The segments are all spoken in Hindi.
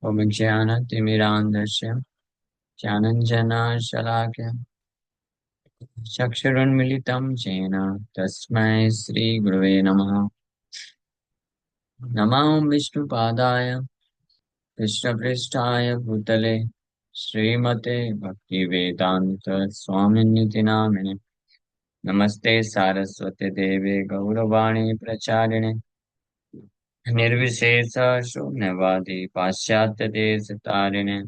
ओम ज्ञानतिमिरान्धस्य ज्ञानञ्जनशलाकया चक्षुरुन्मीलितं येन तस्मै श्रीगुरवे नमः। नमो विष्णुपादाय कृष्णपृष्ठाय भूतले श्रीमते भक्तिवेदान्त स्वामिनिति नामिने। नमस्ते सारस्वते देवे गौरवाणी प्रचारिणे निर्विशेष शून्यवादी पाश्चात्य देश तारिणे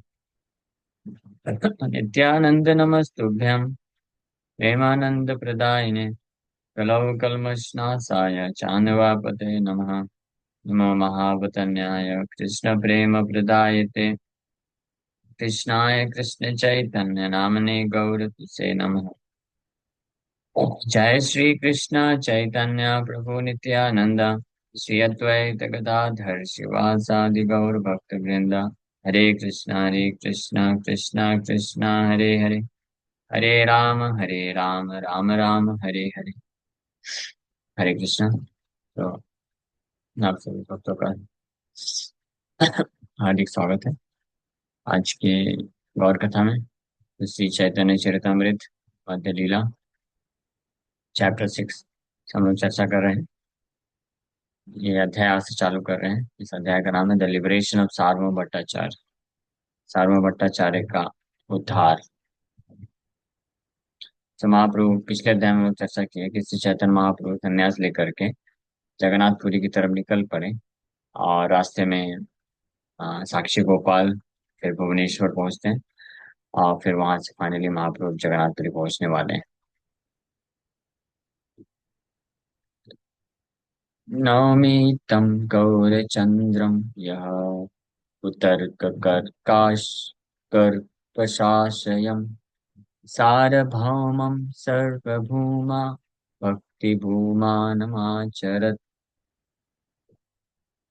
नित्यानंद नमस्तुभ्यं प्रेमानंद प्रदायिने कलौकल्मषनाशाय चान्द्रवापते नमः। नमो महावतन्याय कृष्णप्रेमप्रदायते कृष्णाय कृष्णचैतन्य नामने गौरतुसे नमः। जय श्री कृष्ण चैतन्य प्रभु नित्यानंद श्री अद्वैत गदाधर शिवासादि गौर भक्त वृंद। हरे कृष्णा कृष्णा कृष्णा हरे हरे, हरे राम राम राम हरे हरे। हरे कृष्णा। तो आप सभी भक्तों का हार्दिक स्वागत है आज के गौर कथा में। तो श्री चैतन्य चरितमृत मध्य लीला चैप्टर 6 हम लोग चर्चा कर रहे हैं। ये अध्याय आज से चालू कर रहे हैं। इस अध्याय का नाम है द लिबरेशन ऑफ सार्वभौम भट्टाचार्य, सार्वभौम भट्टाचार्य का उद्धार। तो महाप्रभु पिछले अध्याय में हम लोग चर्चा की है कि श्री चैतन्य महाप्रभु संन्यास लेकर के जगन्नाथपुरी की तरफ निकल पड़े और रास्ते में साक्षी गोपाल फिर भुवनेश्वर पहुंचते हैं और फिर वहां से फाइनली महाप्रभु जगन्नाथपुरी पहुंचने वाले हैं। नौमी तं गौरचन्द्रं यः कुतर्ककर्काश कर्कशाशयम् सार्वभौमं सर्वभूमा भक्तिभूमानमाचरत्।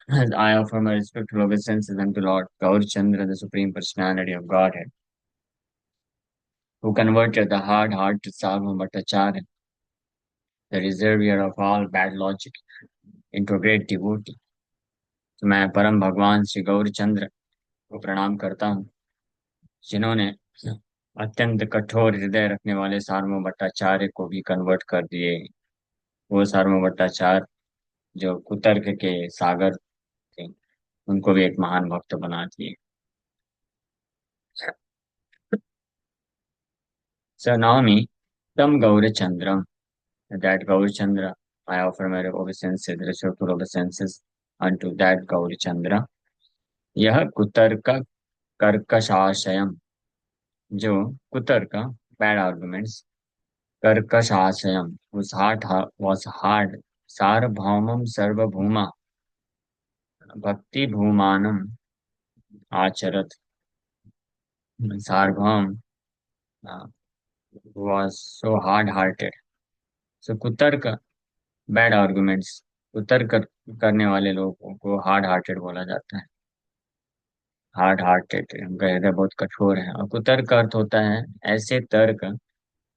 I offer my respectful obeisances unto Lord Gaurachandra, the Supreme Personality of Godhead, who converted the hard-hearted Sarvabhauma Bhattacharya, the reservoir of all bad logic, into a great devotee। तो मैं परम भगवान श्री गौरचंद्र को प्रणाम करता हूँ, जिन्होंने अत्यंत कठोर हृदय रखने वाले सार्वभौम भट्टाचार्य को भी कन्वर्ट कर दिए। वो सार्वभौम भट्टाचार्य जो कुतर्क के सागर थे, उनको भी एक महान भक्त बना दिए। So Naomi, Tam Gaurachandram, that Gaurachandra, I offer my obeisances, respectful obeisances unto that Gaurachandra। यह कुतर्क कर्कशाशयम, जो कुतर्क बैड आर्गुमेंट्स, कर्कशाशयम was hard, सार्वभौमम सर्वभूमा भक्ति भूमानम आचरत। Sarvabhauma was so hard hearted। so कुतर्क बैड आर्गुमेंट्स, कुतर्क करने वाले लोगों को हार्ड हार्टेड बोला जाता है। हार्ड हार्टेड, उनका हृदय बहुत कठोर है। और कुतर्क का अर्थ होता है ऐसे तर्क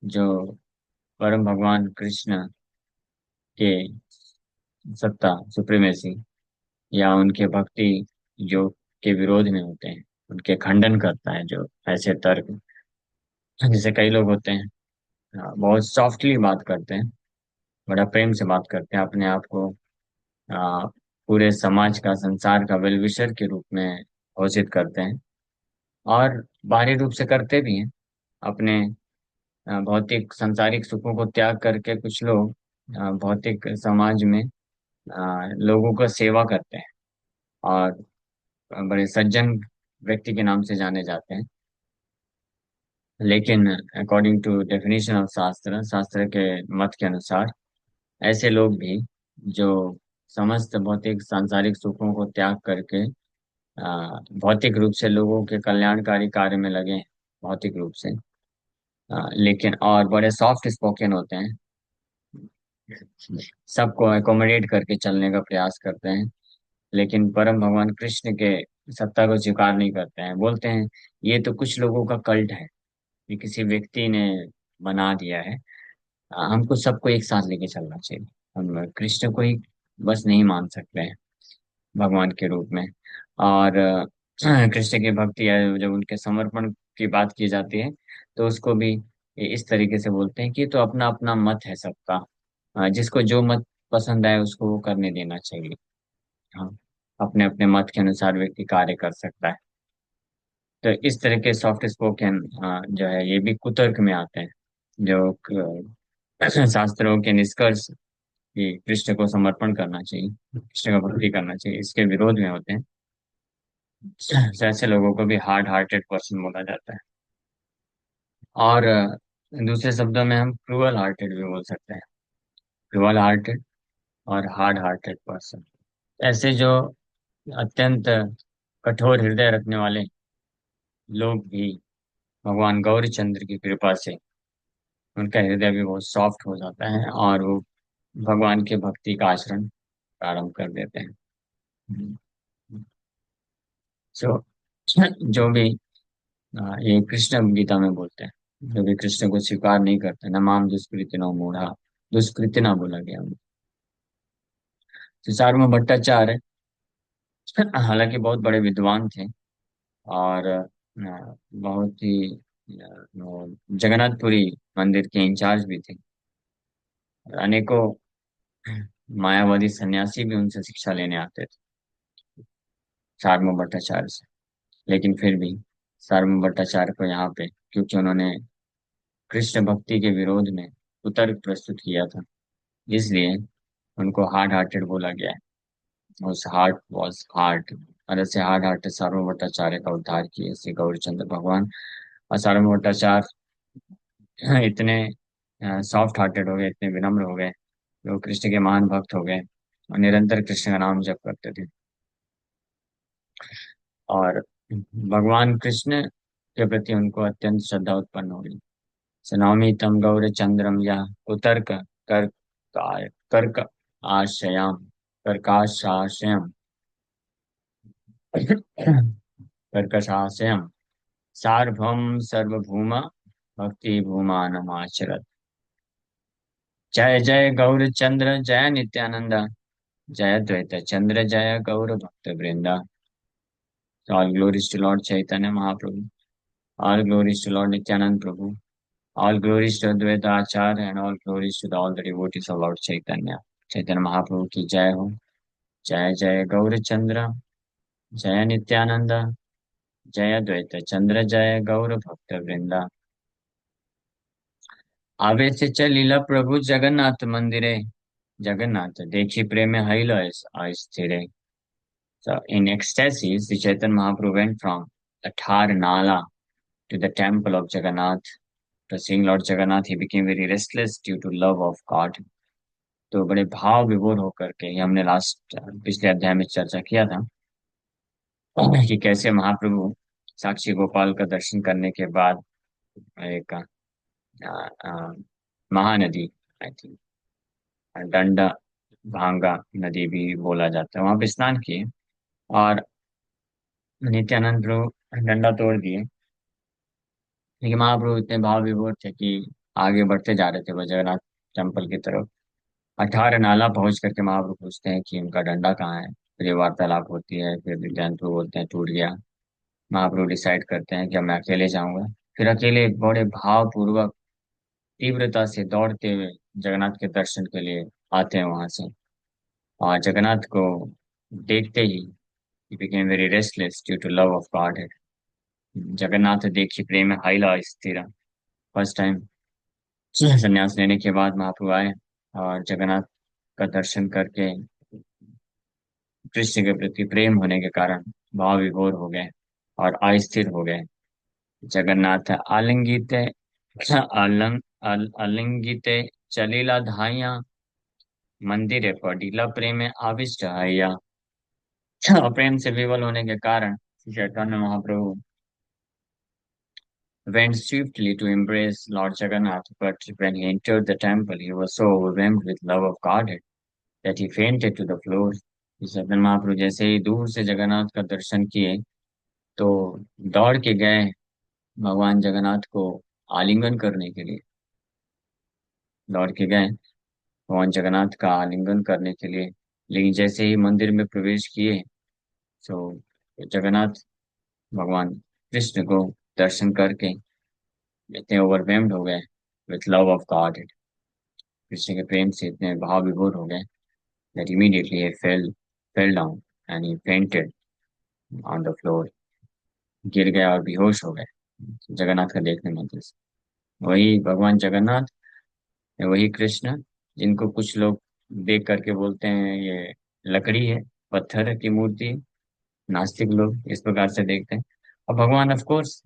जो परम भगवान कृष्ण के सत्ता सुप्रीमेसी या उनके भक्ति योग के विरोध में होते हैं, उनके खंडन करता है। जो ऐसे तर्क, जैसे कई लोग होते हैं बहुत सॉफ्टली बात करते हैं, बड़ा प्रेम से बात करते हैं, अपने आप को आ, पूरे समाज का, संसार का वेलविशर के रूप में घोषित करते हैं और बाहरी रूप से करते भी हैं। अपने भौतिक सांसारिक सुखों को त्याग करके कुछ लोग भौतिक समाज में लोगों का सेवा करते हैं और बड़े सज्जन व्यक्ति के नाम से जाने जाते हैं। लेकिन अकॉर्डिंग टू डेफिनेशन ऑफ शास्त्र, शास्त्र के मत के अनुसार ऐसे लोग भी जो समस्त भौतिक सांसारिक सुखों को त्याग करके भौतिक रूप से लोगों के कल्याणकारी कार्य में लगे हैं, भौतिक रूप से, लेकिन और बड़े सॉफ्ट स्पोकन होते हैं, सबको अकोमोडेट करके चलने का प्रयास करते हैं, लेकिन परम भगवान कृष्ण के सत्ता को स्वीकार नहीं करते हैं। बोलते हैं ये तो कुछ लोगों का कल्ट है, ये किसी व्यक्ति ने बना दिया है, हमको सबको एक साथ लेके चलना चाहिए। हम कृष्ण को ही बस नहीं मान सकते हैं भगवान के रूप में। और कृष्ण की भक्ति या जब उनके समर्पण की बात की जाती है, तो उसको भी इस तरीके से बोलते हैं कि तो अपना अपना मत है सबका। जिसको जो मत पसंद आए उसको वो करने देना चाहिए। हाँ, अपने अपने मत के अनुसार व्यक्ति कार्य कर सकता है। तो इस तरह के सॉफ्ट स्पोकन जो है ये भी कुतर्क में आते हैं, जो शास्त्रों के निष्कर्ष कि कृष्ण को समर्पण करना चाहिए, कृष्ण का भक्ति करना चाहिए, इसके विरोध में होते हैं। तो ऐसे लोगों को भी हार्ड हार्टेड पर्सन बोला जाता है। और दूसरे शब्दों में हम क्रूअल हार्टेड भी बोल सकते हैं। क्रूअल हार्टेड और हार्ड हार्टेड पर्सन, ऐसे जो अत्यंत कठोर हृदय रखने वाले लोग भी भगवान गौरीचंद्र की कृपा से उनका हृदय भी बहुत सॉफ्ट हो जाता है और वो भगवान के भक्ति का आचरण प्रारंभ कर देते हैं। हम्म। जो जो भी ये कृष्ण गीता में बोलते हैं, जो भी कृष्ण को स्वीकार नहीं करते, न माम दुष्कृतिनो मूढ़ा, दुष्कृति ना बोला गया। सुचारू भट्टाचार्य हालांकि बहुत बड़े विद्वान थे, और बहुत ही जगन्नाथपुरी मंदिर के इंचार्ज भी थे। और अनेकों मायावादी सन्यासी भी उनसे शिक्षा लेने आते थे, सारमू भट्टाचार्य से। लेकिन फिर भी सारमू भट्टाचार्य को यहाँ पे, क्योंकि उन्होंने कृष्ण भक्ति के विरोध में कुतर्क प्रस्तुत किया था, इसलिए उनको हार्ड हार्टेड बोला गया है। उस हार्ट वॉज हार्ट, और ऐसे हार्ड हार्टेड सारमू भट्टाचार्य का उद्धार किए श्री गौरीचंद्र भगवान। और सारमू भट्टाचार्य इतने सॉफ्ट हार्टेड हो गए, इतने विनम्र हो गए, वो कृष्ण के महान भक्त हो गए और निरंतर कृष्ण का नाम जप करते थे। और भगवान कृष्ण के प्रति उनको अत्यंत श्रद्धा उत्पन्न हो गई। सनौमी तम गौर चंद्रम यह कुतर्क कर्क कर्क आश्रयाम कर्काशाशयम कर्कशाशयम सार्वभौम सर्वभूमा भक्ति भूमानमाचरत। जय जय गौर चंद्र जय नित्यानंद, जय द्वैत चंद्र जय गौर भक्त वृंदा। All glories to Lord Chaitanya Mahaprabhu. All glories to Lord Nityanand Prabhu. All glories to Advaita Acharya and all glories to all the devotees of Lord Chaitanya. Chaitanya Mahaprabhu की जय हो। जय जय गौर चंद्र जय नित्यानंद, जय द्वैत चंद्र जय गौर भक्त वृंदा। आवे से चलीला प्रभु जगन्नाथ मंदिरे, जगन्नाथ देखी प्रेम हईल अस्थिरे। So in ecstasies, the Chaitanya Mahaprabhu went from the Thar Nala to the temple of Jagannath. To seeing Lord Jagannath, he became very restless due to love of God. तो बड़े भाव विभोर होकर के, ये हमने लास्ट पिछले अध्याय में चर्चा किया था कि कैसे महाप्रभु साक्षी गोपाल का दर्शन करने के बाद एक महानदी, आई थिंक डंडा भांगा नदी भी बोला जाता है, वहां पे स्नान किए। और नित्यानंद प्रभु डंडा तोड़ दिए, लेकिन महाप्रभु इतने भाव विभोर थे कि आगे बढ़ते जा रहे थे वो जगन्नाथ टेम्पल की तरफ। 18 नाला पहुंच करके महाप्रभु पूछते हैं कि उनका डंडा कहाँ है। फिर ये वार्तालाप होती है, फिर नित्यानंद प्रभु बोलते हैं टूट गया। महाप्रभु डिसाइड करते हैं कि अब मैं अकेले जाऊंगा। फिर अकेले बड़े भाव पूर्वक तीव्रता से दौड़ते हुए जगन्नाथ के दर्शन के लिए आते हैं वहां से। और जगन्नाथ को देखते ही he became very restless due to love of God. Jagannath देखी प्रेम हाइला स्थिरा। फर्स्ट टाइम संन्यास लेने के बाद महाप्रभु आए और जगन्नाथ का दर्शन करके कृष्ण के प्रति प्रेम होने के कारण भाव विभोर हो गए और अस्थिर हो गए। जगन्नाथ आलिंगित आलिंगित चलीला धाइया मंदिर पडीला प्रेम आविष्ट हैया। प्रेम से विवल होने के कारण Chaitanya Mahaprabhu went swiftly to embrace Lord Jagannath, but when he entered the temple, he was so overwhelmed with love of Godhead that he fainted to the floor. Chaitanya Mahaprabhu जैसे ही दूर से जगन्नाथ का दर्शन किए, तो दौड़ के गए भगवान जगन्नाथ को आलिंगन करने के लिए। दौड़ के गए भगवान जगन्नाथ का आलिंगन करने के लिए, लेकिन जैसे ही मंदिर में प्रवेश किए, तो जगन्नाथ भगवान कृष्ण को दर्शन करके इतने ओवरवेम्ड हो गए with love of God, Krishna के प्रेम से इतने भाव विभोर हो गए that immediately he fell down and he fainted on the floor, गिर गया और बेहोश हो गए जगन्नाथ का देखने मात्र से। वही भगवान जगन्नाथ, वही कृष्ण जिनको कुछ लोग देख करके बोलते हैं ये लकड़ी है, पत्थर की मूर्ति है। नास्तिक लोग इस प्रकार से देखते हैं। और भगवान ऑफ कोर्स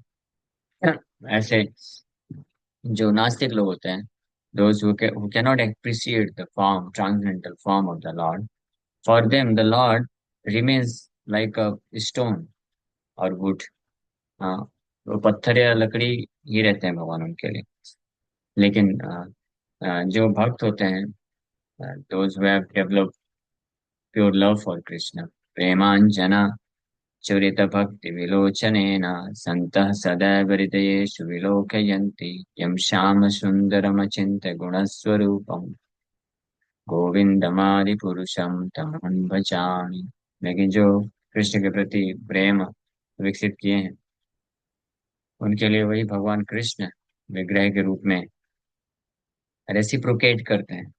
ऐसे जो नास्तिक लोग होते हैं, those who cannot appreciate the form, transcendental form of the Lord, for them the Lord remains like a stone or wood। हाँ, वो पत्थर या लकड़ी ही रहते हैं भगवान उनके लिए। लेकिन जो भक्त होते हैं, those who have developed pure love for Krishna, प्रेमांजना चुरित भक्ति विलोचनेन सन्तः सदैव हृदयेषु विलोकयन्ति यं श्याम सुन्दरमचिन्त्य गुणस्वरूपम् गोविन्दमादिपुरुषं तमहं भजामि। लेकिन जो कृष्ण के प्रति प्रेम विकसित किए हैं, उनके लिए वही भगवान कृष्ण विग्रह के रूप में रेसिप्रोकेट करते हैं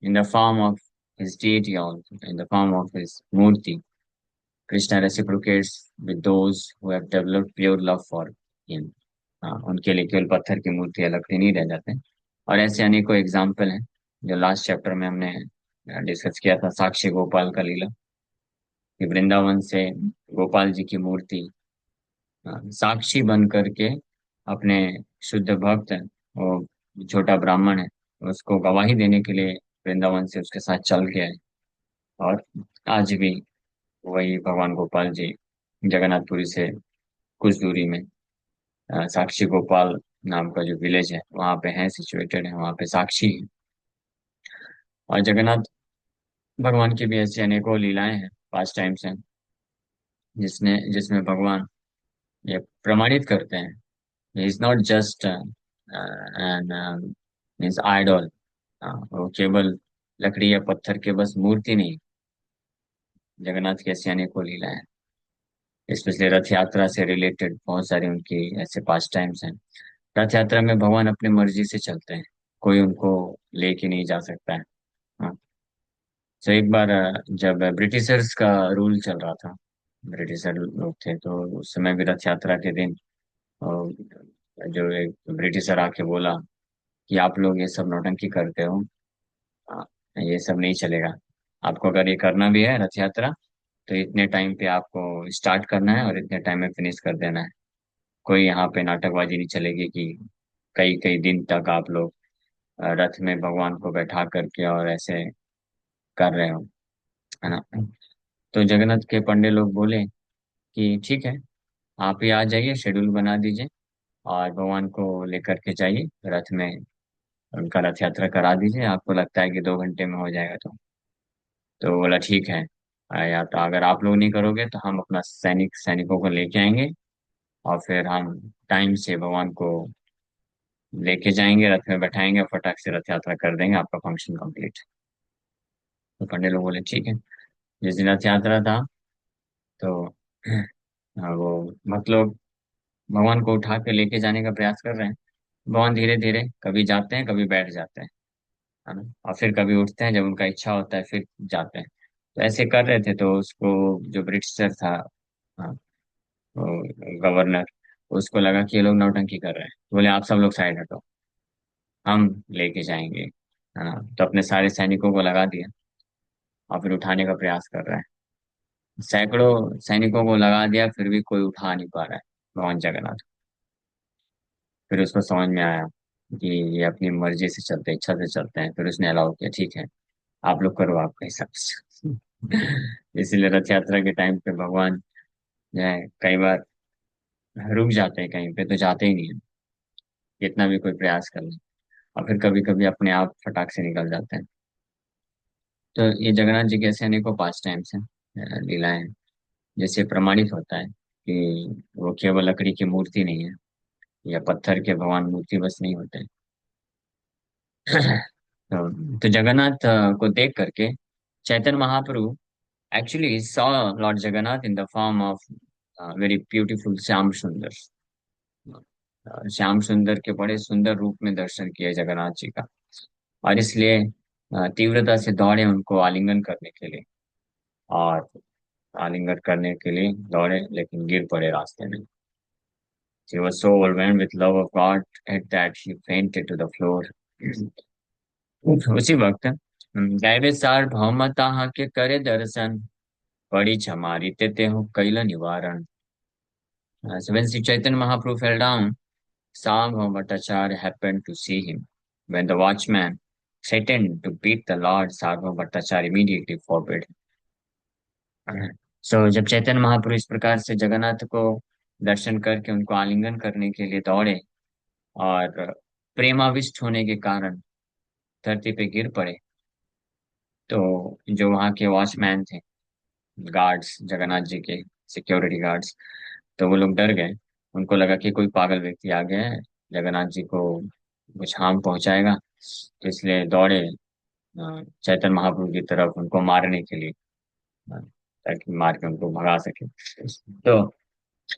in the form of his deity, also in the form of his murti. Krishna reciprocates with those who have developed pure love for him। हाँ, उनके लिए केवल पत्थर की मूर्ति या लकड़ी नहीं रह जाते। और ऐसे अनेकों एग्जाम्पल हैं जो लास्ट चैप्टर में हमने डिस्कस किया था, साक्षी गोपाल का लीला, कि वृंदावन से गोपाल जी की मूर्ति साक्षी बन करके अपने शुद्ध भक्त है, वो छोटा ब्राह्मण है, उसको गवाही देने के लिए वृंदावन से उसके साथ चल के आए। और आज भी वही भगवान गोपाल जी जगन्नाथपुरी से कुछ दूरी में साक्षी गोपाल नाम का जो विलेज है वहाँ पे है, सिचुएटेड है, वहाँ पे साक्षी है। और जगन्नाथ भगवान की भी ऐसी अनेकों लीलाएं हैं, पास टाइम्स हैं, जिसमें भगवान ये प्रमाणित करते हैं is not just an means idol. वो केवल लकड़ी या पत्थर के बस मूर्ति नहीं, जगन्नाथ की ऐसी अनेकों लीलाएं हैं। स्पेशली रथ यात्रा से रिलेटेड बहुत सारी उनकी ऐसे पास टाइम्स हैं। रथ यात्रा में भगवान अपनी मर्जी से चलते हैं, कोई उनको लेके नहीं जा सकता है। हाँ। तो एक बार जब ब्रिटिशर्स का रूल चल रहा था, ब्रिटिशर लोग थे, तो उस समय भी रथ यात्रा के दिन जो एक ब्रिटिशर आके बोला कि आप लोग ये सब नौटंकी करते हो, हाँ, ये सब नहीं चलेगा। आपको अगर ये करना भी है रथ यात्रा, तो इतने टाइम पे आपको स्टार्ट करना है और इतने टाइम में फिनिश कर देना है। कोई यहाँ पे नाटकबाजी नहीं चलेगी कि कई कई दिन तक आप लोग रथ में भगवान को बैठा करके और ऐसे कर रहे हो, है ना। तो जगन्नाथ के पंडे लोग बोले कि ठीक है, आप ही आ जाइए, शेड्यूल बना दीजिए और भगवान को लेकर के जाइए रथ में, उनका रथ यात्रा करा दीजिए, आपको लगता है कि 2 घंटे में हो जाएगा तो बोला ठीक है। या तो अगर आप लोग नहीं करोगे तो हम अपना सैनिकों को लेके आएंगे और फिर हम टाइम से भगवान को लेके जाएंगे, रथ में बैठाएंगे और फटाक से रथ यात्रा कर देंगे, आपका फंक्शन कंप्लीट। तो पंडित लोग बोले ठीक है। जिस दिन रथ यात्रा था, तो वो मतलब भगवान को उठा के लेके जाने का प्रयास कर रहे हैं। भगवान धीरे धीरे कभी जाते हैं, कभी बैठ जाते हैं, है ना। और फिर कभी उठते हैं, जब उनका इच्छा होता है फिर जाते हैं। तो ऐसे कर रहे थे, तो उसको जो ब्रिटिशर था, हाँ, गवर्नर, उसको लगा कि ये लोग नौटंकी कर रहे हैं, बोले आप सब लोग साइड हटो, हम लेके जाएंगे, है ना। तो अपने सारे सैनिकों को लगा दिया और फिर उठाने का प्रयास कर रहा है। सैकड़ों सैनिकों को लगा दिया, फिर भी कोई उठा नहीं पा रहा है भगवान जगन्नाथ। फिर उसको समझ में आया कि ये अपनी मर्जी से चलते हैं, इच्छा से चलते हैं। फिर उसने अलाउ किया, ठीक है, आप लोग करो आपका हिसाब से। इसीलिए रथ यात्रा के टाइम पे भगवान जो है कई बार रुक जाते हैं, कहीं पे तो जाते ही नहीं है, कितना भी कोई प्रयास कर ले। और फिर कभी कभी अपने आप फटाक से निकल जाते हैं। तो ये जगन्नाथ जी के ऐसे अनेकों पास टाइम्स हैं, लीलाएं हैं, जिससे प्रमाणित होता है कि वो केवल लकड़ी की मूर्ति नहीं है, या पत्थर के भगवान मूर्ति बस नहीं होते। तो जगन्नाथ को देख करके Chaitanya Mahaprabhu actually saw lord Jagannath in the form of very beautiful Shyam Sundar. Shyam सुंदर के बड़े सुंदर रूप में दर्शन किए जगन्नाथ जी का। और इसलिए तीव्रता से दौड़े उनको आलिंगन करने के लिए। और आलिंगन करने के लिए दौड़े, लेकिन गिर पड़े रास्ते में। She was so overwhelmed with love of God at that she fainted to the floor. उसी वक्त दैवे सार्वभौमता के करे दर्शन, पड़ी छमारी ते हो कैल निवारण। So when Sri Chaitanya Mahaprabhu fell down, Sarvabhauma Bhattacharya happened to see him. When the watchman threatened to beat the Lord, Sarvabhauma Bhattacharya immediately forbid. So जब चैतन्य महाप्रभु इस प्रकार से जगन्नाथ को दर्शन करके उनको आलिंगन करने के लिए दौड़े, और प्रेमाविष्ट होने के कारण धरती पे गिर पड़े, तो जो वहाँ के वॉचमैन थे, गार्ड्स, जगन्नाथ जी के सिक्योरिटी गार्ड्स, तो वो लोग डर गए। उनको लगा कि कोई पागल व्यक्ति आ गया है, जगन्नाथ जी को कुछ हार्म पहुंचाएगा, तो इसलिए दौड़े चैतन्य महाप्रभु की तरफ उनको मारने के लिए, ताकि मार के उनको भगा सके। तो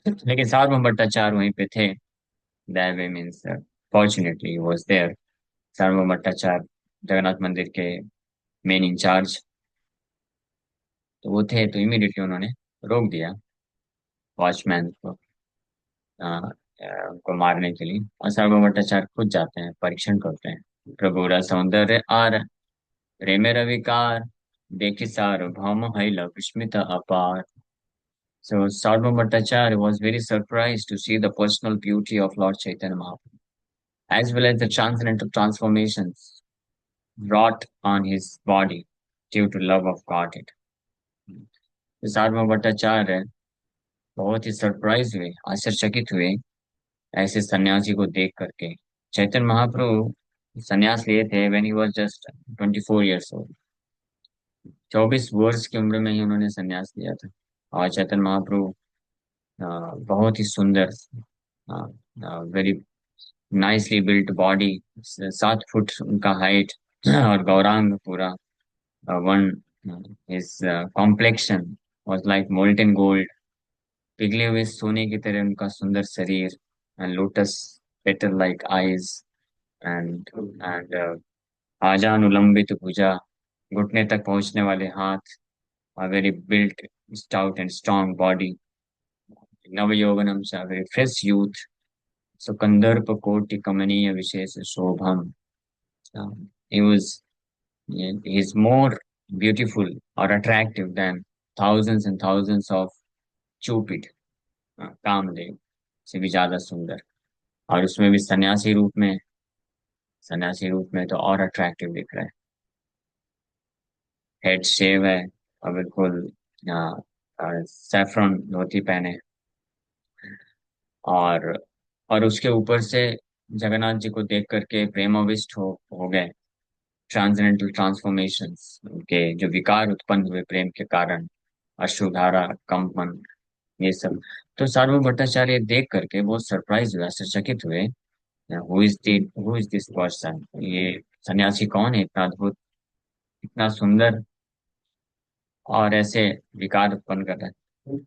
लेकिन सार्वभौम भट्टाचार्य वहीं पे थे। That way means fortunately was there. Sarvabhauma Bhattacharya Jagannath मंदिर के मेन इंचार्ज, तो वो थे, तो इमीडिएटली उन्होंने रोक दिया वॉचमैन को उनको मारने के लिए। और सार्वभौम भट्टाचार्य खुद जाते हैं, परीक्षण करते हैं। प्रभु रा सौंदर्य आर प्रेमे रविकार, देखि सार्वभौम हैल विस्मित अपार। So Sarvabhauma Bhattacharya was very surprised to see the personal beauty of Lord Chaitanya Mahaprabhu, as well as the transcendental transformations wrought on his body due to love of Godhead. तो सार्वभौम भट्टाचार्य बहुत ही सरप्राइज हुए, आश्चर्यचकित हुए ऐसे सन्यासी को देख करके। चैतन्य महाप्रभु सन्यास लिए थे when he was just 24 years old। 24 वर्ष की उम्र में ही उन्होंने सन्यास लिया था। और चैतन्य महाप्रभु बहुत ही सुंदर, very nicely built body, 7 foot उनका हाइट, और गौरांग पूरा, one, his complexion was like molten gold, पिघले हुए सोने की तरह उनका सुंदर शरीर, and lotus petal like eyes, and आजानुलंबित भुजा, घुटने तक पहुंचने वाले हाथ, a very built, stout and strong body, नवयौवनम च, very fresh youth, so कंदर्प कोटि कमनीय विशेष Shobham. He was, he is more beautiful or attractive than thousands and thousands of Cupid, Kamadeva से भी ज्यादा सुंदर। और उसमें भी सन्यासी रूप में, सन्यासी रूप में तो और अट्रैक्टिव दिख रहा है। हेड शेव है, और बिल्कुल सैफरन धोती पहने, और उसके ऊपर से जगन्नाथ जी को देख करके प्रेमाविष्ट हो गए। ट्रांसेंडेंटल ट्रांसफॉर्मेशंस, उनके जो विकार उत्पन्न हुए प्रेम के कारण, अश्रुधारा, कंपन, ये सब। तो सार्वभौम भट्टाचार्य देख करके बहुत सरप्राइज हुए, आश्चर्यचकित हुए। हु इज दिस पर्सन, ये सन्यासी कौन है, इतना अद्भुत, इतना सुंदर, और ऐसे विकार उत्पन्न कर रहा है।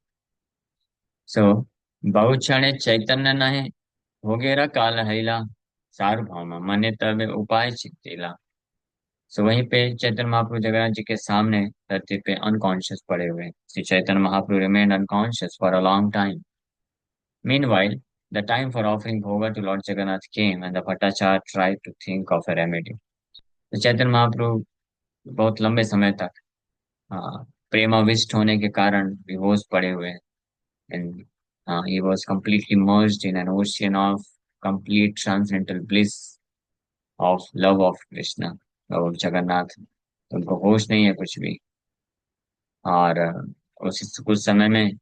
सो बहु क्षण चैतन्य नहे, होगेरा काल हैला, सार्वभौम मने तब उपाय चित्तीला। सो वहीं पे चैतन्य महाप्रभु जगन्नाथ जी के सामने धरती पे अनकॉन्शियस पड़े हुए हैं। Shri Chaitanya Mahaprabhu remain unconscious for a long time. Meanwhile, the time for offering bhoga to Lord Jagannath came, and the Bhattacharya tried to think of a remedy. तो चैतन्य महाप्रभु बहुत लंबे समय तक प्रेमाविष्ट होने के कारण बेहोश पड़े हुए हैं। And he was completely merged in an ocean of complete transcendental bliss of love of Krishna, love of Jagannath। तो उनको होश नहीं है कुछ भी। और उस कुछ समय में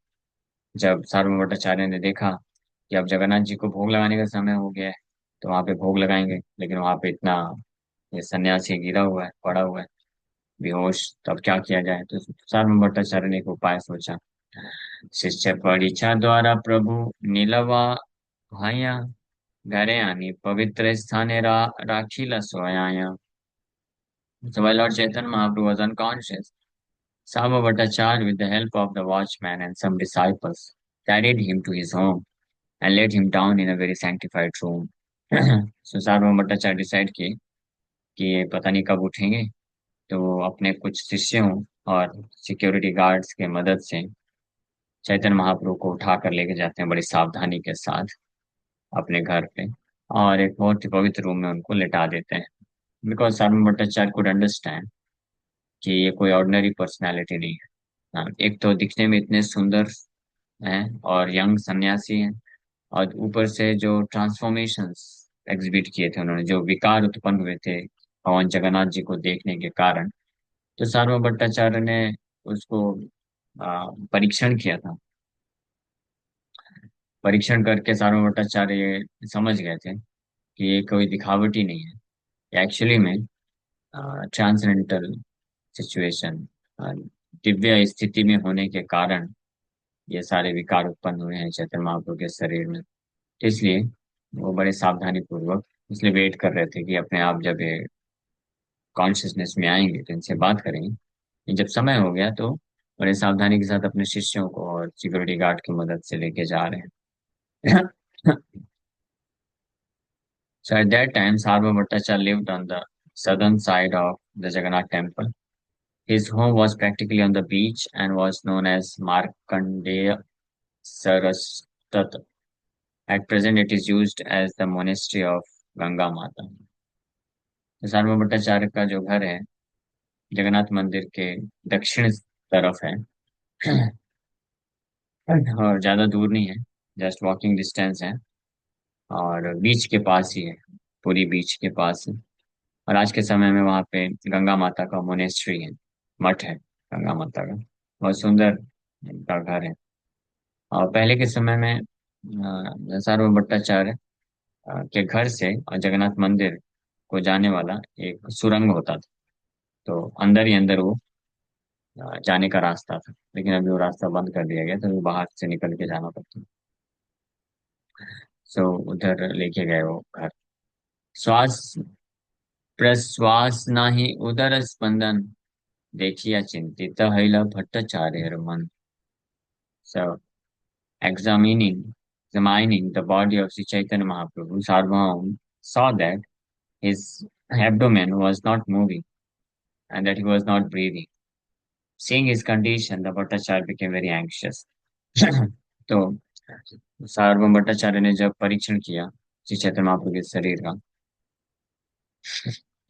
जब सार्वभौम भट्टाचार्य ने देखा कि अब जगन्नाथ जी को भोग लगाने का समय हो गया है, तो वहां पे भोग लगाएंगे, लेकिन वहां पे इतना ये सन्यासी गिरा हुआ है, पड़ा हुआ है बेहोश, तो अब क्या किया जाए। तो सार्वभौम भट्टाचार्य ने एक उपाय सोचा। शिष्य परीक्षा द्वारा प्रभु नीलवा भाया, घरे आनी पवित्र स्थाने राखीला सोया। So while Lord Chaitanya Mahaprabhu was unconscious, Sarvabhauma Bhattacharya, with the help of the watchman and some disciples, carried him to his home and laid him down in a very sanctified room. So Sarvabhauma Bhattacharya decide किए कि ये पता नहीं कब उठेंगे, तो वो अपने कुछ शिष्यों और सिक्योरिटी गार्ड्स के मदद से चैतन्य महाप्रभु को उठा कर लेके जाते हैं बड़ी सावधानी के साथ अपने घर पे, और एक बहुत ही पवित्र रूम में उनको लेटा देते हैं। Because Sarvabhauma Bhattacharya could understand कि ये कोई ऑर्डिनरी पर्सनैलिटी नहीं है। हाँ, एक तो दिखने में इतने सुंदर हैं और यंग सन्यासी हैं, और ऊपर से जो ट्रांसफॉर्मेशंस एग्जिबिट किए थे उन्होंने, जो विकार उत्पन्न हुए थे भगवान जगन्नाथ जी को देखने के कारण, तो सार्वभौम भट्टाचार्य ने उसको परीक्षण किया था। परीक्षण करके सार्वभौम भट्टाचार्य ये समझ गए थे कि ये कोई दिखावटी नहीं है, एक्चुअली में ट्रांसेंडेंटल सिचुएशन, दिव्य स्थिति में होने के कारण ये सारे विकार उत्पन्न हुए हैं चैतन्य महाप्रभु के शरीर में। तो इसलिए वो बड़े सावधानी पूर्वक इसलिए वेट कर रहे थे कि अपने आप जब ये कॉन्शियसनेस में आएंगे तो इनसे बात करेंगे। जब समय हो गया तो बड़े सावधानी के साथ अपने शिष्यों को और सिक्योरिटी गार्ड की मदद से लेके जा रहे हैं। So at that time, Sarva Bhattacharya lived on the southern side of the Jagannath temple. His home was practically on the beach and was known as Markandeya Sarastat. At present, it is used as the monastery of Ganga Mata. तो सार्वभौम भट्टाचार्य का जो घर है जगन्नाथ मंदिर के दक्षिण तरफ है, और ज्यादा दूर नहीं है, जस्ट वॉकिंग डिस्टेंस है, और बीच के पास ही है, पूरी बीच के पास है। और आज के समय में वहाँ पे गंगा माता का मोनेस्ट्री है, मठ है गंगा माता का, बहुत सुंदर इनका घर है। और पहले के समय में सार्वभौम भट्टाचार्य के घर से और जगन्नाथ मंदिर को जाने वाला एक सुरंग होता था, तो अंदर ही अंदर वो जाने का रास्ता था, लेकिन अभी वो रास्ता बंद कर दिया गया, तो वो बाहर से निकल के जाना पड़ता। सो उधर लेके गए वो घर। श्वास प्रश्वास नाही उदर स्पंदन, देखिया चिंतित हैला भट्टाचार्य मन। So examining the body of Sri Chaitanya Mahaprabhu, Sarvabhaum saw that his abdomen was not moving and that he was not breathing. Seeing his condition, the Bhattacharya became very anxious. तो सार्वभौम भट्टाचार्य ने जब परीक्षण किया श्री चैतन्य महाप्रभु के शरीर का,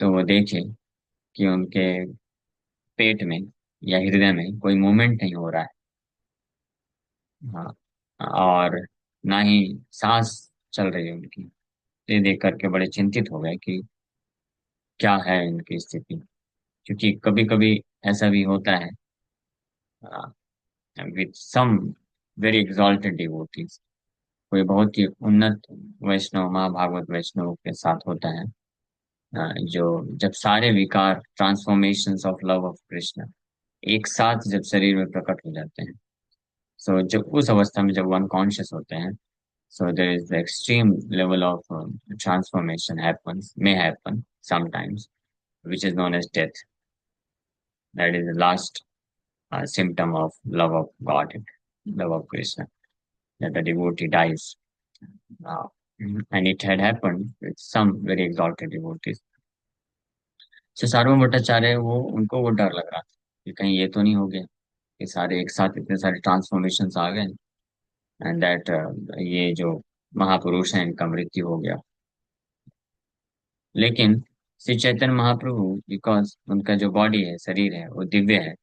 तो वो देखे कि उनके पेट में या हृदय में कोई मूवमेंट नहीं हो रहा है। हाँ, और ना ही सांस चल रही है उनकी। ये देख करके बड़े चिंतित हो गए कि क्या है इनकी स्थिति, क्योंकि कभी कभी ऐसा भी होता है with some very exalted devotees, कोई बहुत ही उन्नत वैष्णव महाभागवत वैष्णव के साथ होता है, जो जब सारे विकार transformations of love of Krishna एक साथ जब शरीर में प्रकट हो जाते हैं, सो जब उस अवस्था में जब वो अनकॉन्शियस होते हैं, so there is the extreme level of transformation may happen sometimes, which is known as death. That is the last symptom of love of God, love of Krishna, that the devotee dies. Uh, and it had happened with some very exalted devotees. So सार्वभौम भट्टाचार्य वो उनको वो डर लग रहा था कि कहीं ये तो नहीं हो गया कि सारे एक साथ इतने सारे ट्रांसफॉर्मेशंस आ गए, एंड दैट ये जो महापुरुष हैं इनका मृत्यु हो गया। लेकिन श्री चैतन्य महाप्रभु, बिकॉज उनका जो बॉडी है, शरीर है, वो दिव्य है,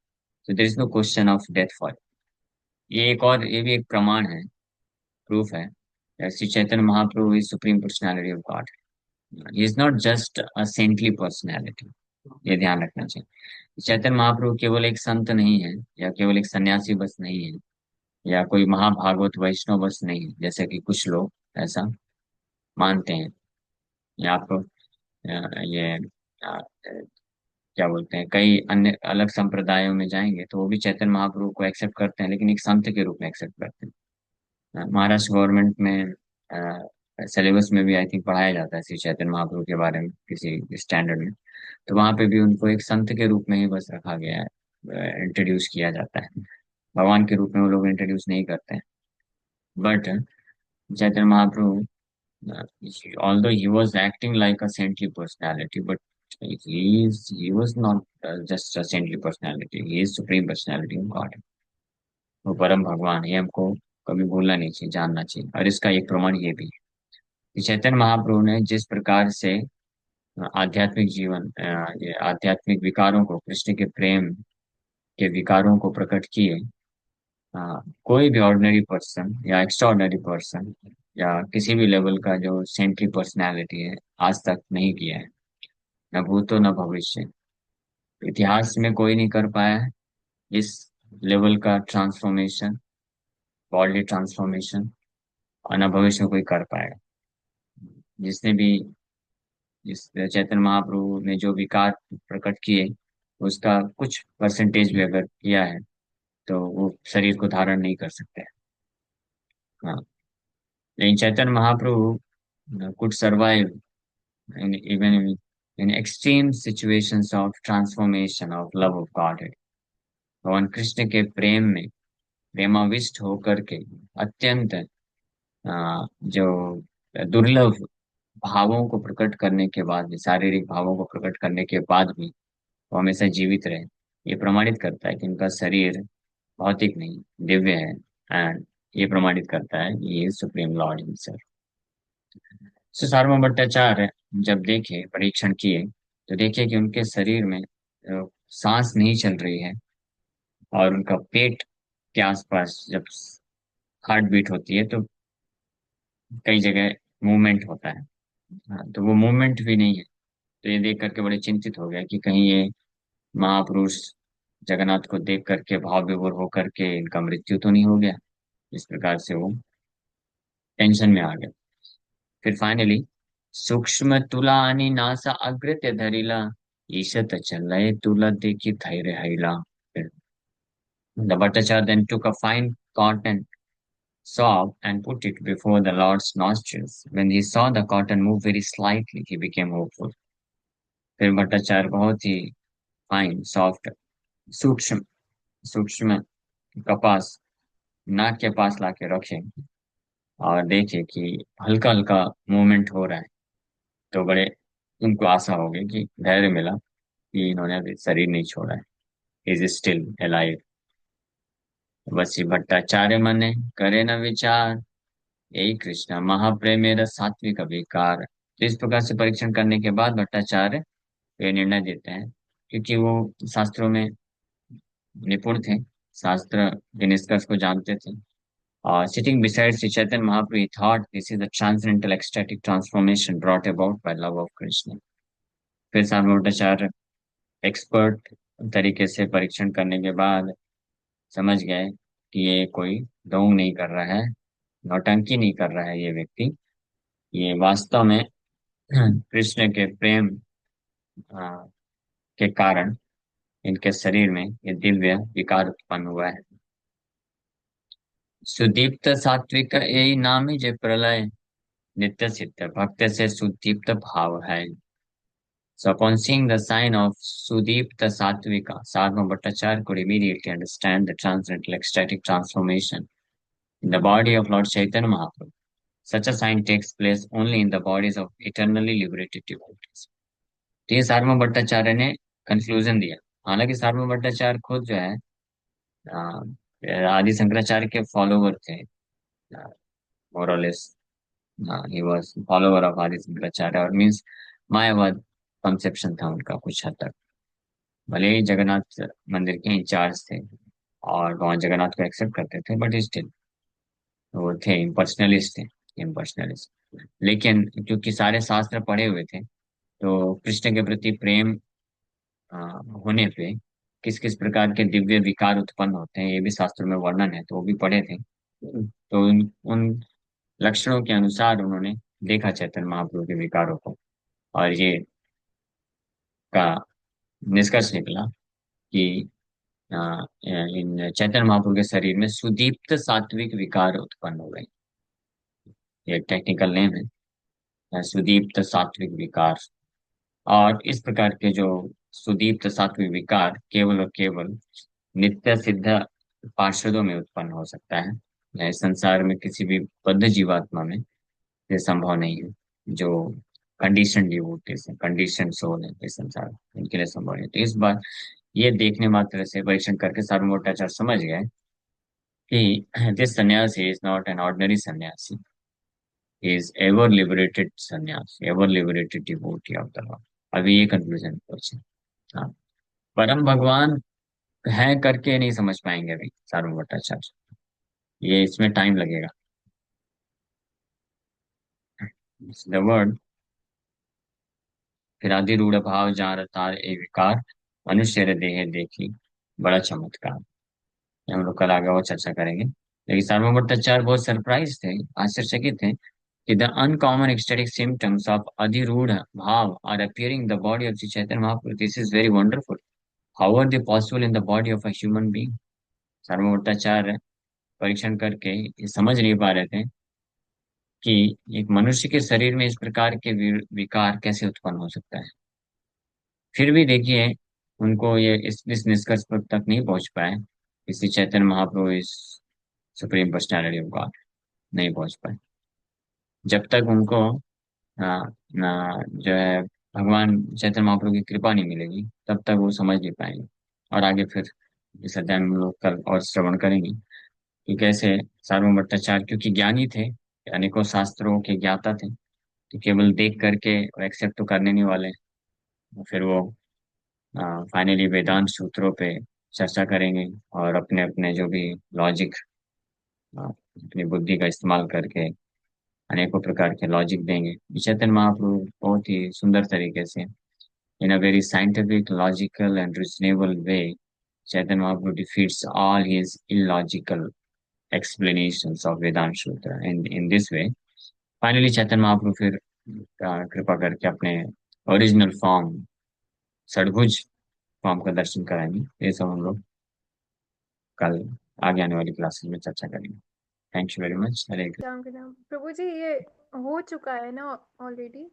तो there is no question of death for. ये भी एक प्रमाण है, प्रूफ है that Shri Chaitanya Mahaprabhu is supreme personality of God. He is not just a saintly personality, ये ध्यान रखना चाहिए। चैतन्य महाप्रभु केवल एक संत नहीं है, या केवल एक सन्यासी बस नहीं है, या कोई महाभागवत वैष्णव बस नहीं है, जैसे कि कुछ लोग ऐसा मानते हैं। या आपको ये क्या बोलते हैं, कई अन्य अलग संप्रदायों में जाएंगे तो वो भी चैतन्य महाप्रभु को एक्सेप्ट करते हैं, लेकिन एक संत के रूप में एक्सेप्ट करते हैं। महाराष्ट्र गवर्नमेंट में सिलेबस में भी आई थिंक पढ़ाया जाता है श्री चैतन्य महाप्रभु के बारे में किसी स्टैंडर्ड में, तो वहां पे भी उनको एक संत के रूप में ही बस रखा गया है, इंट्रोड्यूस किया जाता है। भगवान के रूप में वो लोग इंट्रोड्यूस नहीं करते हैं। But Chaitanya Mahaprabhu, although he was acting like a saintly personality, but he was not just a saintly personality. He is supreme personality of God. वो परम भगवान है, हमको कभी भूलना नहीं चाहिए, जानना चाहिए। और इसका एक प्रमाण ये भी है कि चैतन्य महाप्रभु ने जिस प्रकार से आध्यात्मिक जीवन, ये आध्यात्मिक विकारों को, कृष्ण के प्रेम के विकारों को प्रकट किए, कोई भी ऑर्डिनरी पर्सन या एक्स्ट्रा ऑर्डिनरी पर्सन या किसी भी लेवल का जो सेंट्री पर्सनैलिटी है, आज तक नहीं किया है। न भूतो न भविष्य, इतिहास में कोई नहीं कर पाया है इस लेवल का ट्रांसफॉर्मेशन, बॉडी ट्रांसफॉर्मेशन। और न भविष्य में कोई कर पाएगा। जिसने भी इस चैतन्य महाप्रभु ने जो विकार प्रकट किए, उसका कुछ परसेंटेज भी अगर किया है, तो वो शरीर को धारण नहीं कर सकते। हाँ, लेकिन Chaitanya Mahaprabhu could survive even in extreme situations of transformation of love of Godhead। भगवान कृष्ण के प्रेम में प्रेमाविष्ट होकर के अत्यंत जो दुर्लभ भावों को प्रकट करने के बाद भी, शारीरिक भावों को प्रकट करने के बाद भी वो हमेशा जीवित रहे। ये प्रमाणित करता है कि उनका शरीर भौतिक नहीं, दिव्य है। एंड ये प्रमाणित करता है कि ये सुप्रीम लॉर्ड हिमसेल्फ। सार्वभौम भट्टाचार्य जब देखे, परीक्षण किए, तो देखे कि उनके शरीर में सांस नहीं चल रही है, और उनका पेट के आसपास जब हार्ट बीट होती है तो कई जगह मूवमेंट होता है। हाँ, तो वो मूवमेंट भी नहीं है। तो ये देख करके बड़े चिंतित हो गया कि कहीं ये महापुरुष जगन्नाथ को देख करके भाव विभोर होकर के इनका मृत्यु तो नहीं हो गया। इस प्रकार से वो टेंशन में आ गए। फिर फाइनली, सूक्ष्म तुला आणि नासा अग्रते धरिला, ईशत चलय तुला देखी धैर्य हैला। The Bhattacharya then took a fine cotton swab and put it before the Lord's nostrils. When he saw the cotton move very slightly, he became hopeful। फिर भट्टाचार्य बहुत ही फाइन, सॉफ्ट, सूक्ष्म सूक्ष्म कपास नाक के पास लाके रखे, और देखे कि हल्का हल्का मूवमेंट हो रहा है। तो बड़े उनको आशा हो गई, कि धैर्य मिला कि इन्होंने अभी शरीर नहीं छोड़ा है, इज स्टिल अलाइव। वसी भट्टाचार्य मने करे न विचार, यही कृष्ण महाप्रेम मेरा सात्विक विकार। तो इस प्रकार से परीक्षण करने के बाद भट्टाचार्य ये निर्णय देते हैं, क्योंकि वो शास्त्रों में निपुण थे, शास्त्र के निष्कर्ष को जानते थे। और sitting beside Shri Chaitanya Mahaprabhu thought this is the transcendental ecstatic transformation brought about by love of Krishna. फिर साधु भट्टाचार्य एक्सपर्ट तरीके से परीक्षण करने के बाद समझ गए कि ये कोई ढोंग नहीं कर रहा है, नौटंकी नहीं कर रहा है ये व्यक्ति। ये वास्तव में कृष्ण के प्रेम आ, के कारण इनके शरीर में ये दिव्य विकार उत्पन्न हुआ है। सुदीप्त सात्विक यही नाम है, जय प्रलय नित्य सिद्ध भक्त से सुदीप्त भाव है। So upon seeing the sign of Sudipta Satvika, Sarma Bhattacharya could immediately understand the transcendental ecstatic transformation in the body of Lord Chaitanya Mahaprabhu। Such a sign takes place only in the bodies of eternally liberated devotees। तो ये सार्वभौम भट्टाचार्य ने कंक्लूजन दिया। हालांकि सार्वभौम भट्टाचार्य खुद जो है आदि शंकराचार्य के फॉलोवर थे, मोरलेस। ही वाज फॉलोवर ऑफ आदि शंकराचार्य, और मीन्स मायावाद कंसेप्शन था उनका कुछ हद तक। भले ही जगन्नाथ मंदिर के इंचार्ज थे और भगवान जगन्नाथ को एक्सेप्ट करते थे, बट स्टिल वो थे इम्पर्सनलिस्ट थे, इम्पर्सनलिस्ट। लेकिन क्योंकि सारे शास्त्र पढ़े हुए थे, तो कृष्ण के प्रति प्रेम आ, होने पे किस किस प्रकार के दिव्य विकार उत्पन्न होते हैं, ये भी शास्त्रों में वर्णन है, तो वो भी पढ़े थे। तो उन लक्षणों के अनुसार उन्होंने देखा चैतन्य महाप्रभु के विकारों को, और ये का निष्कर्ष निकला कि इन चैतन्य महाप्रभु के शरीर में सुदीप्त सात्विक विकार उत्पन्न हो गए। ये टेक्निकल नेम है, सुदीप्त सात्विक विकार। और इस प्रकार के जो सुदीप्त सात्विक विकार केवल और केवल नित्य सिद्ध पार्षदों में उत्पन्न हो सकता है, या इस संसार में किसी भी बद्ध जीवात्मा में ये संभव नहीं है। जो कंडीशन डिवोटीज है, कंडीशन सोल है इस संसार में, इनके लिए संभव नहीं है। तो इस बार ये देखने मात्र से परीक्षण करके सार्वभौमाचार्य समझ गए कि दिस सन्यासी इज नॉट एन ऑर्डिनरी सन्यासी, is ever liberated sannyas, ever liberated devotee of the Lord। अभी ये कंक्लूजन पहुंचे। हाँ, परम भगवान है करके नहीं समझ पाएंगे अभी सारूण भट्टाचार्य, ये इसमें टाइम लगेगा। द वर्ड फिर आदि रूढ़ भाव जार तार ए विकार, मनुष्य रे देह देखी बड़ा चमत्कार। ये हम लोग कल आगे और चर्चा करेंगे। लेकिन सारूण भट्टाचार्य बहुत सरप्राइज थे, आश्चर्यचकित थे कि the uncommon ecstatic symptoms of Adhiruda Bhav are appearing in the body of the Chaitanya Mahaprabhu. This is very wonderful. How are they possible in the body of a human being? सर्वभट्टाचार्य परीक्षण करके ये समझ नहीं पा रहे थे कि एक मनुष्य के शरीर में इस प्रकार के विकार कैसे उत्पन्न हो सकता है। फिर भी देखिए, उनको ये इस निष्कर्ष पर तक नहीं पहुंच पाए, इसी चैतन्य महाप्रभु इस सुप्रीम पर्सनैलिटी ऑफ गॉड नहीं पहुंच पाए। जब तक उनको ना जो है भगवान चैतन्य महाप्रभु की कृपा नहीं मिलेगी, तब तक वो समझ नहीं पाएंगे। और आगे फिर इस अध्याय में हम लोग कल और श्रवण करेंगे कि कैसे सार्वभौम भट्टाचार्य क्योंकि ज्ञानी थे, अनेकों शास्त्रों के ज्ञाता थे, तो केवल देख करके एक्सेप्ट तो करने नहीं वाले। फिर वो फाइनली वेदांत सूत्रों पे चर्चा करेंगे और अपने अपने जो भी लॉजिक, अपनी बुद्धि का इस्तेमाल करके अनेकों प्रकार के लॉजिक देंगे। चैतन्य महाप्रभु बहुत ही सुंदर तरीके से in a very scientific, logical, and reasonable way, Chaitanya Mahaprabhu defeats all his illogical explanations of Vedanta Sutra. And in this way, finally Chaitanya Mahaprabhu फिर कृपा करके अपने ओरिजिनल फॉर्म, षडभुज फॉर्म का दर्शन कराएंगे। ये सब हम लोग कल आगे आने वाली क्लासेस में चर्चा करेंगे। Thank you very much. Hare Krishna. Ram के नाम प्रभु जी, ये हो चुका है ना ऑलरेडी?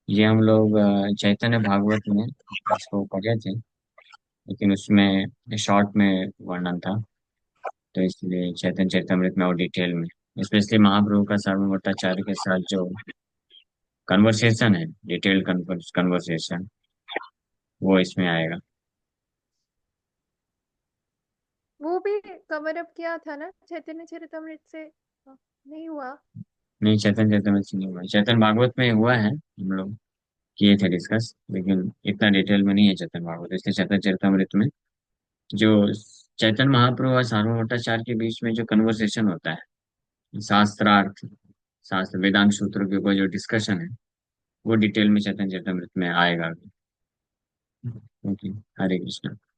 ये हम लोग चैतन्य भागवत में इसको पढ़े थे, लेकिन उसमें शॉर्ट में वर्णन था, तो इसलिए चैतन्य चैतमृत में और डिटेल में, स्पेशली महाप्रभु का सार्वभौम भट्टाचार्य के साथ जो कन्वर्सेशन है, डिटेल्ड कन्वर्सेशन, वो इसमें आएगा। वो भी कवर अप किया था ना चैतन्य चरितमृत से? नहीं हुआ? नहीं, चैतन्य चैतमृत से नहीं हुआ, चैतन्य भागवत में हुआ है, हम लोग किए थे डिस्कस, लेकिन इतना डिटेल में नहीं है चैतन्य भागवत। इसलिए चैतन्य चरितमृत में जो चैतन्य महाप्रभु और सार्वभौम भट्टाचार्य के बीच में जो कन्वर्सेशन होता है, शास्त्रार्थ, शास्त्र वेदांत सूत्रों के ऊपर जो डिस्कशन है, वो डिटेल में चैतन्य चरितमृत में आएगा। ओके। हरे कृष्ण।